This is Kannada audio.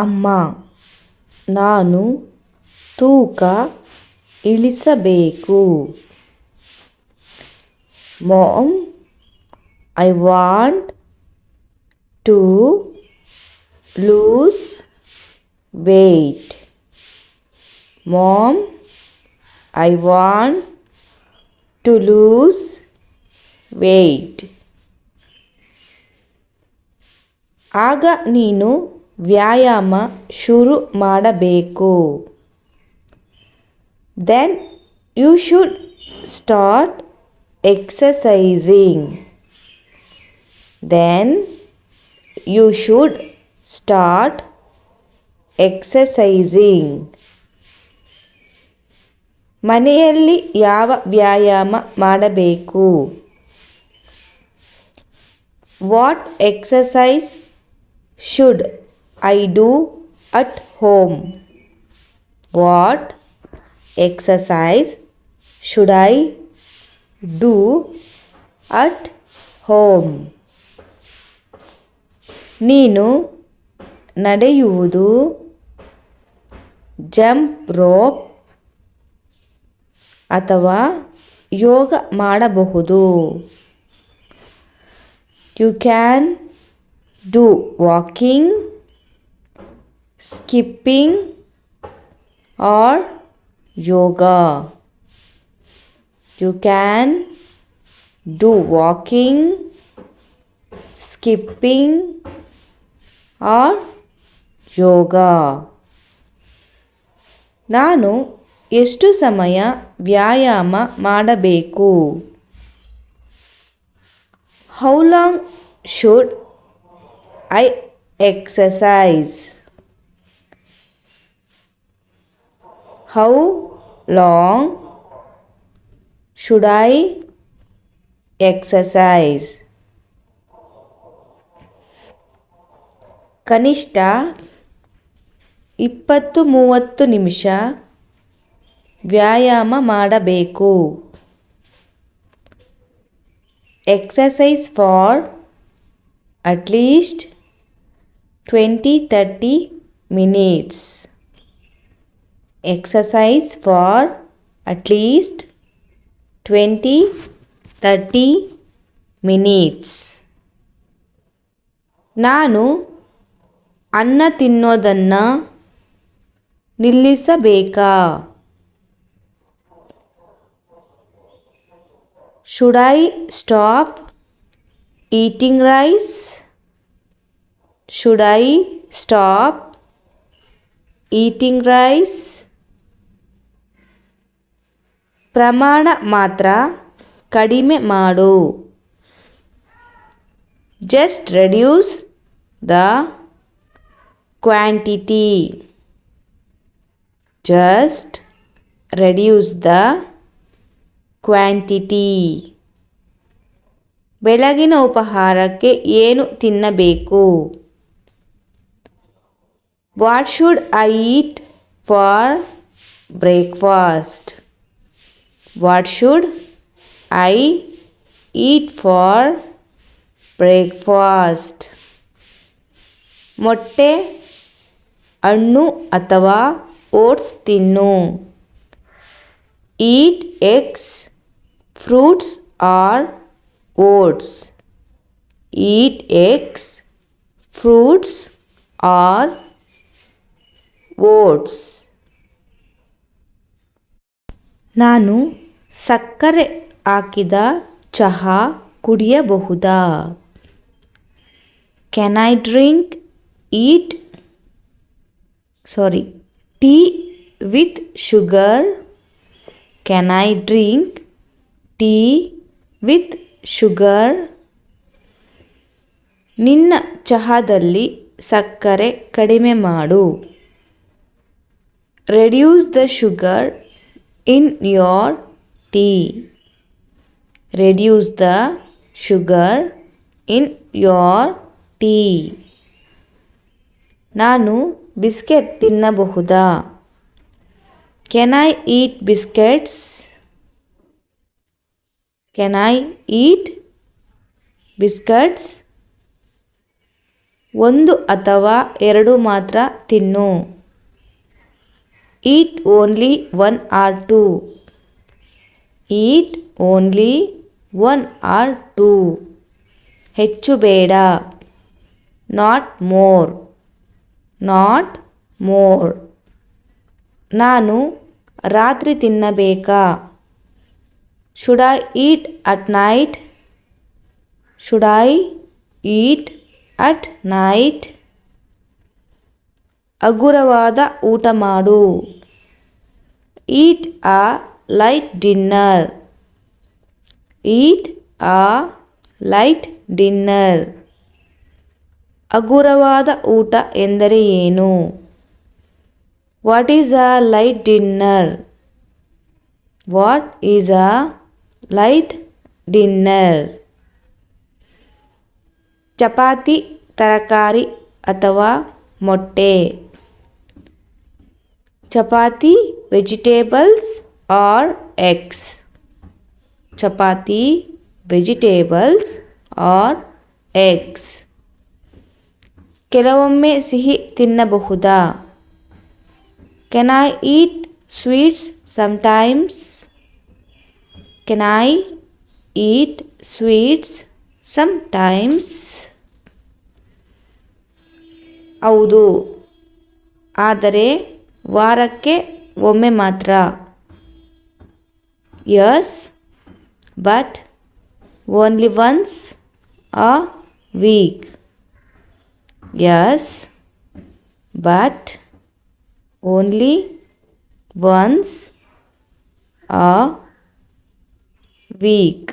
ಅಮ್ಮ, ನಾನು ತೂಕ ಇಳಿಸಬೇಕು. Mom, I want to lose weight. Mom, I want to lose weight. ಆಗ ನೀನು ವ್ಯಾಯಾಮ ಶುರು ಮಾಡಬೇಕು. Then you should start exercising. Then you should start exercising. ಮನೆಯಲ್ಲಿ ಯಾವ ವ್ಯಾಯಾಮ ಮಾಡಬೇಕು? What exercise should I do at home? What exercise should I do at home? ನೀನು ನಡೆಯುವುದು, ಜಂಪ್ ರೋಪ್ ಅಥವಾ ಯೋಗ ಮಾಡಬಹುದು. You can do walking, skipping or yoga. You can do walking, skipping or yoga. ನಾನು ಎಷ್ಟು ಸಮಯ ವ್ಯಾಯಾಮ ಮಾಡಬೇಕು? How long should I exercise? How long should I exercise? ಕನಿಷ್ಠ 20-30 ನಿಮಿಷ ವ್ಯಾಯಾಮ ಮಾಡಬೇಕು. Exercise for at least 20-30 minutes. Exercise for at least 20-30 minutes. ನಾನು ಅನ್ನ ತಿನ್ನೋದನ್ನು ನಿಲ್ಲಿಸಬೇಕಾ? Should I stop eating rice? Should I stop eating rice? ಪ್ರಮಾಣ ಮಾತ್ರ ಕಡಿಮೆ ಮಾಡು. Just reduce the quantity. Just reduce the quantity. ಬೆಳಗಿನ ಉಪಹಾರಕ್ಕೆ ಏನು ತಿನ್ನಬೇಕು? What should I eat for breakfast? What should I eat for breakfast? ಮೊಟ್ಟೆ, ಹಣ್ಣು ಅಥವಾ ಓಟ್ಸ್ ತಿನ್ನು. Eat eggs, fruits or oats. Eat eggs, fruits or oats. ನಾನು ಸಕ್ಕರೆ ಹಾಕಿದ ಚಹಾ ಕುಡಿಯಬಹುದಾ? Can I drink tea with sugar? Can I drink tea with sugar? ನಿನ್ನ ಚಹಾದಲ್ಲಿ ಸಕ್ಕರೆ ಕಡಿಮೆ ಮಾಡು. Reduce the sugar in your tea. Reduce the sugar in your tea. ನಾನು biscuit ತಿನ್ನಬಹುದಾ? Can I eat biscuits? Can I eat biscuits? ಒಂದು ಅಥವಾ ಎರಡು ಮಾತ್ರ ತಿನ್ನು. Eat only one or two. Eat only one or two. ಹೆಚ್ಚು ಬೇಡ. Not more. Not more. ನಾನು ರಾತ್ರಿ ತಿನ್ನಬೇಕಾ? Should I eat at night? Should I eat at night? ಹಗುರವಾದ ಊಟ ಮಾಡು. Eat a light dinner. Eat a light dinner. ಹಗುರವಾದ ಊಟ ಎಂದರೆ ಏನು? What is a light dinner? What is a light dinner? Chapati ತರಕಾರಿ ಅಥವಾ ಮೊಟ್ಟೆ. Chapati vegetables or eggs. Chapati vegetables or eggs. ಕೆಲವೊಮ್ಮೆ ಸಿಹಿ ತಿನ್ನಬಹುದಾ? Can I eat sweets sometimes? Can I eat sweets sometimes? ಹೌದು, ಆದರೆ ವಾರಕ್ಕೆ ಒಮ್ಮೆ ಮಾತ್ರ. Yes, but only once a week. Yes, but only once a weak.